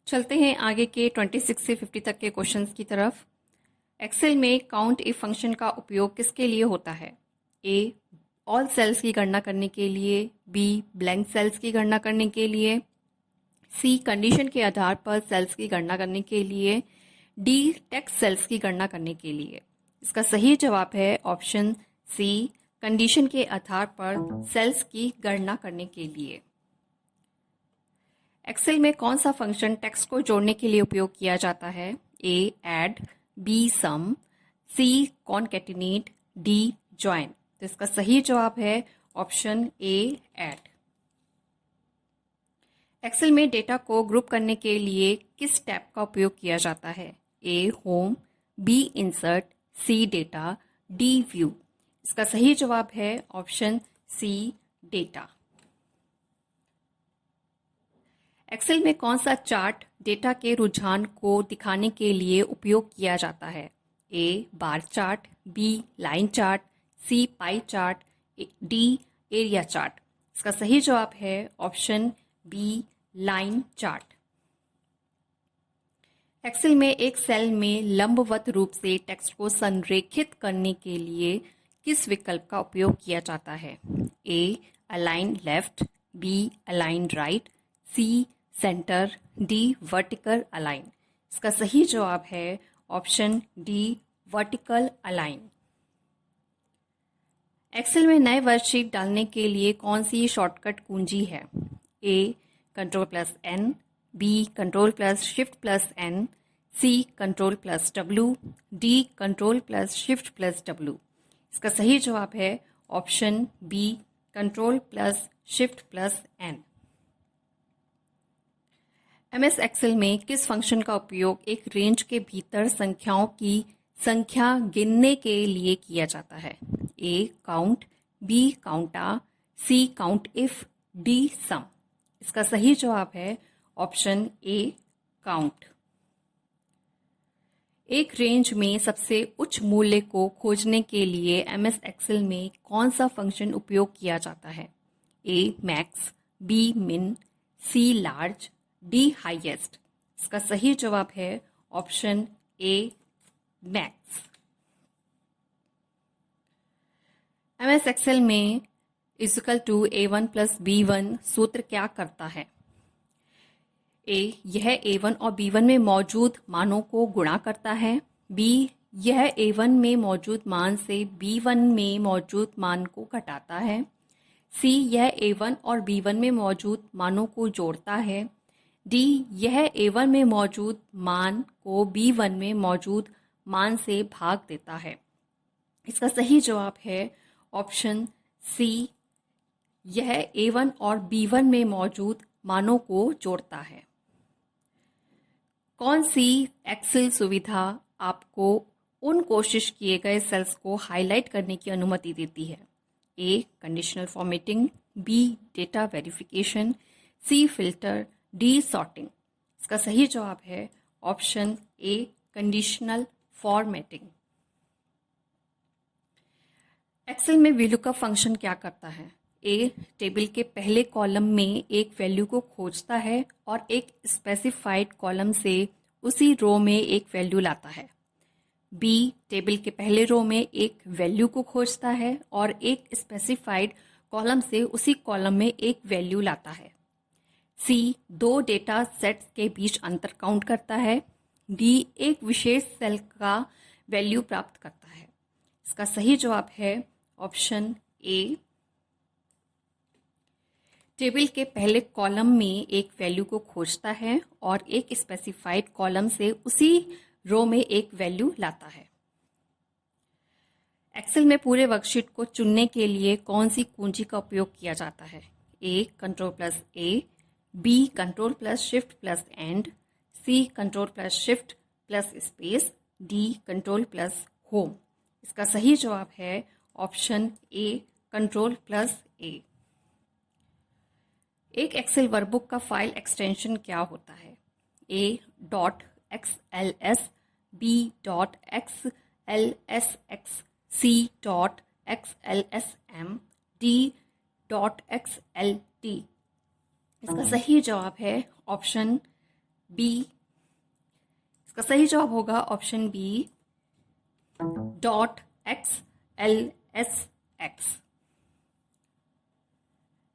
चलते हैं आगे के 26 से 50 तक के क्वेश्चंस की तरफ। एक्सेल में काउंट इफ फंक्शन का उपयोग किसके लिए होता है? ए, ऑल सेल्स की गणना करने के लिए। बी, ब्लैंक सेल्स की गणना करने के लिए। सी, कंडीशन के आधार पर सेल्स की गणना करने के लिए। डी, टेक्स्ट सेल्स की गणना करने के लिए। इसका सही जवाब है ऑप्शन सी, कंडीशन के आधार पर सेल्स की गणना करने के लिए। एक्सेल में कौन सा फंक्शन टेक्स्ट को जोड़ने के लिए उपयोग किया जाता है? ए, ऐड। बी, सम। सी, कॉनकैटिनेट। D, join. तो इसका सही जवाब है ऑप्शन ए, ऐड। एक्सेल में डेटा को ग्रुप करने के लिए किस टैब का उपयोग किया जाता है? A, home. B, insert. C, data. D, view. इसका सही जवाब है ऑप्शन सी, डेटा। एक्सेल में कौन सा चार्ट डेटा के रुझान को दिखाने के लिए उपयोग किया जाता है? A, bar chart. B, line chart. C, pie chart. D, area chart. इसका सही जवाब है option B, line chart. Excel में एक सेल में लंबवत रूप से टेक्स्ट को संरेखित करने के लिए किस विकल्प का उपयोग किया जाता है? A, align left. B, align right. C, center. D, vertical align. इसका सही जवाब है option D, vertical align. Excel में नए वर्कशीट डालने के लिए कौन सी शॉर्टकट कुंजी है? A, Ctrl+N। B, Ctrl+Shift+N। C, Ctrl+W। D, Ctrl+Shift+W। इसका सही जवाब है option B, Ctrl+Shift+N। MS Excel में किस फंक्शन का उपयोग एक रेंज के भीतर संख्याओं की संख्या गिनने के लिए किया जाता है? A, count. B, counta. C, count if. D, sum. इसका सही जवाब है ऑप्शन ए, काउंट। एक रेंज में सबसे उच्च मूल्य को खोजने के लिए MS एक्सेल में कौन सा फंक्शन उपयोग किया जाता है? ए, max. B, min. C, large. D, highest. इसका सही जवाब है option A, max. MS Excel में A1+B1 सूत्र क्या करता है? ए, यह A1 और B1 में मौजूद मानों को गुणा करता है। बी, यह A1 में मौजूद मान से B1 में मौजूद मान को घटाता है। सी, यह A1 और B1 में मौजूद मानों को जोड़ता है। डी, यह A1 में मौजूद मान को B1 में मौजूद मान से भाग देता है। इसका सही जवाब है ऑप्शन सी, यह A1 और B1 में मौजूद मानों को जोड़ता है। कौन सी एक्सेल सुविधा आपको उन कोशिश किए गए सेल्स को हाईलाइट करने की अनुमति देती है? A, conditional formatting. B, data verification. C, filter. D, sorting. इसका सही जवाब है option A, conditional formatting. Excel में VLOOKUP फंक्शन क्या करता है? ए, टेबल के पहले कॉलम में एक वैल्यू को खोजता है और एक स्पेसिफाइड कॉलम से उसी रो में एक वैल्यू लाता है। बी, टेबल के पहले रो में एक वैल्यू को खोजता है और एक स्पेसिफाइड कॉलम से उसी कॉलम में एक वैल्यू लाता है। सी, दो डेटा सेट्स के बीच अंतर काउंट करता है। डी, एक विशेष सेल का वैल्यू प्राप्त करता है। इसका सही जवाब है ऑप्शन ए, टेबल के पहले कॉलम में एक वैल्यू को खोजता है और एक स्पेसिफाइड कॉलम से उसी रो में एक वैल्यू लाता है। एक्सेल में पूरे वर्कशीट को चुनने के लिए कौन सी कुंजी का उपयोग किया जाता है? A, Ctrl+A। B, Ctrl+Shift+End। C, Ctrl+Shift+Space। D, Ctrl+Home। इसका सही जवाब है ऑप्शन ए, Ctrl+A। एक एक्सेल वर्कबुक का फाइल एक्सटेंशन क्या होता है? A, .xls। B, .xlsx। C, .xlsm। D, .xlt। इसका सही जवाब है ऑप्शन बी, इसका सही जवाब होगा ऑप्शन बी .xlsx।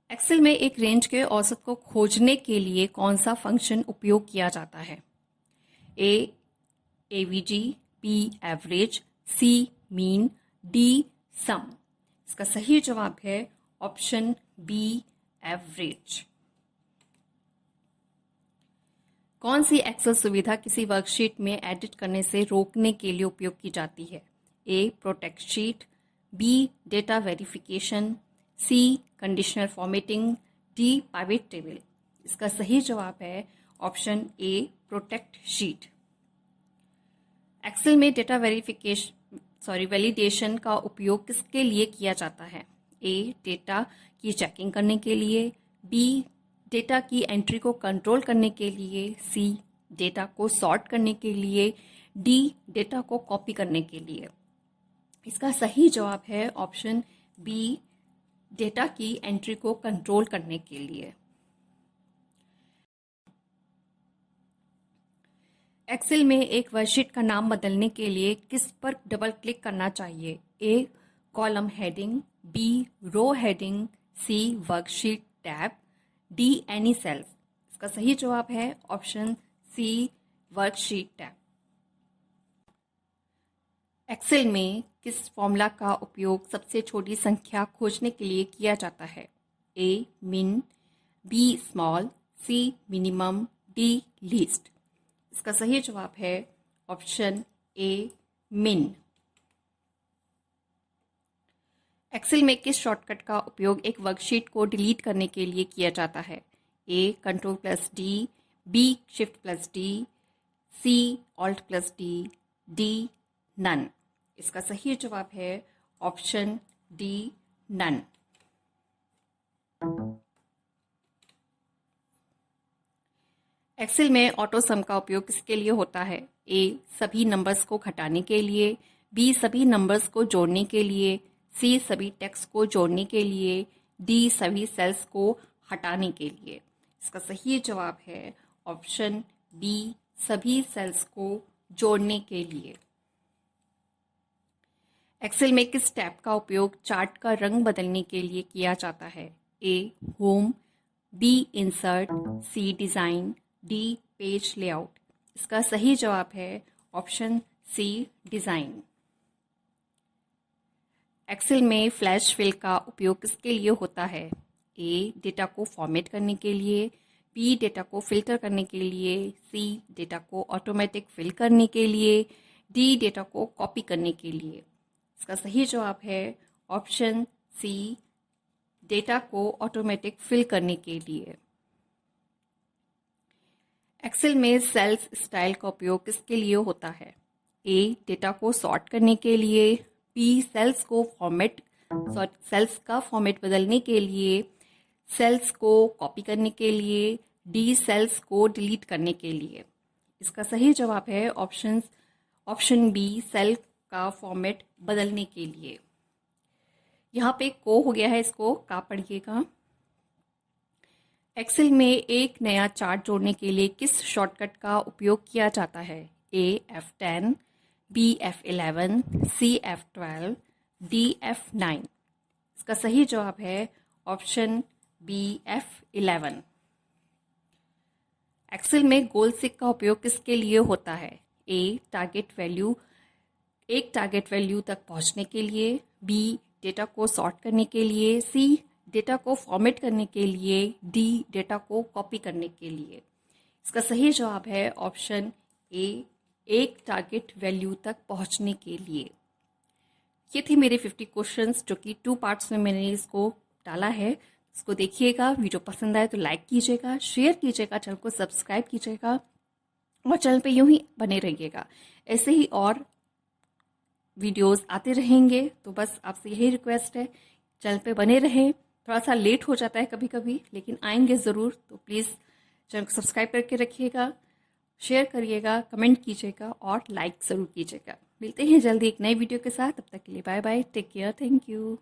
एक्सेल में एक रेंज के औसत को खोजने के लिए कौन सा फंक्शन उपयोग किया जाता है? ए एवीजी, बी एवरेज, सी मीन, डी सम। इसका सही जवाब है ऑप्शन बी एवरेज। कौन सी एक्सेल सुविधा किसी वर्कशीट में एडिट करने से रोकने के लिए उपयोग की जाती है? A protect sheet, B data verification, C conditional formatting, D pivot table. इसका सही जवाब है option A protect sheet. Excel में डेटा वैलिडेशन का उपयोग किसके लिए किया जाता है? ए डेटा की चेकिंग करने के लिए, बी डेटा की एंट्री को कंट्रोल करने के लिए, सी डेटा को सॉर्ट करने के लिए, डी डेटा को कॉपी करने के लिए। इसका सही जवाब है ऑप्शन बी डेटा की एंट्री को कंट्रोल करने के लिए। एक्सेल में एक वर्कशीट का नाम बदलने के लिए किस पर डबल क्लिक करना चाहिए? A column heading, B row heading, C worksheet tab, D any cells. इसका सही जवाब है option C worksheet tab. Excel में किस फॉर्मूला का उपयोग सबसे छोटी संख्या खोजने के लिए किया जाता है? ए मिन, बी स्मॉल, सी मिनिमम, डी लीस्ट। इसका सही जवाब है ऑप्शन ए मिन। एक्सेल में किस शॉर्टकट का उपयोग एक वर्कशीट को डिलीट करने के लिए किया जाता है? A control plus D, B shift plus D, C alt plus D, D none. इसका सही जवाब है ऑप्शन डी नन। एक्सेल में ऑटो सम का उपयोग किसके लिए होता है? ए सभी नंबर्स को घटाने के लिए, बी सभी नंबर्स को जोड़ने के लिए, सी सभी टेक्स्ट को जोड़ने के लिए, डी सभी सेल्स को हटाने के लिए। इसका सही जवाब है ऑप्शन बी सभी सेल्स को जोड़ने के लिए। एक्सेल में किस टैब का उपयोग चार्ट का रंग बदलने के लिए किया जाता है? A home, B insert, C design, D page layout. इसका सही जवाब है ऑप्शन सी डिजाइन। एक्सेल में फ्लैश फिल का उपयोग किसके लिए होता है? ए डेटा को फॉर्मेट करने के लिए, बी डेटा को फिल्टर करने के लिए, सी डेटा को ऑटोमेटिक फिल करने के लिए, डी डेटा को कॉपी करने के लिए। इसका सही जवाब है ऑप्शन सी डेटा को ऑटोमेटिक फिल करने के लिए। एक्सेल में सेल्स स्टाइल का उपयोग किसके लिए होता है? ए डेटा को सॉर्ट करने के लिए, बी सेल्स का फॉर्मेट बदलने के लिए, सेल्स को कॉपी करने के लिए, डी सेल्स को डिलीट करने के लिए। इसका सही जवाब है ऑप्शन बी सेल का फॉर्मेट बदलने के लिए। यहाँ पे को हो गया है, इसको का पढ़िएगा। एक्सेल में एक नया चार्ट जोड़ने के लिए किस शॉर्टकट का उपयोग किया जाता है? ए F10, बी F11, सी F12, डी F9। इसका सही जवाब है ऑप्शन बी F11। एक्सेल में गोल सिक का उपयोग किसके लिए होता है? ए एक टारगेट वैल्यू तक पहुंचने के लिए, बी डेटा को सॉर्ट करने के लिए, सी डेटा को फॉर्मेट करने के लिए, डी डेटा को कॉपी करने के लिए। इसका सही जवाब है ऑप्शन ए एक टारगेट वैल्यू तक पहुंचने के लिए। ये थे मेरे 50 क्वेश्चंस जो कि 2 पार्ट्स में मैंने इसको डाला है। इसको देखिएगा, वीडियो पसंद आए तो लाइक कीजिएगा, शेयर कीजिएगा, चैनल को सब्सक्राइब कीजिएगा और चैनल पे यूं ही बने रहिएगा। ऐसे ही और वीडियोस आते रहेंगे, तो बस आपसे यही रिक्वेस्ट है, चैनल पे बने रहें। थोड़ा सा लेट हो जाता है कभी कभी, लेकिन आएंगे ज़रूर। तो प्लीज़ चैनल को सब्सक्राइब करके रखिएगा, शेयर करिएगा, कमेंट कीजिएगा और लाइक ज़रूर कीजिएगा। मिलते हैं जल्दी एक नई वीडियो के साथ। तब तक के लिए bye bye, take care, thank you.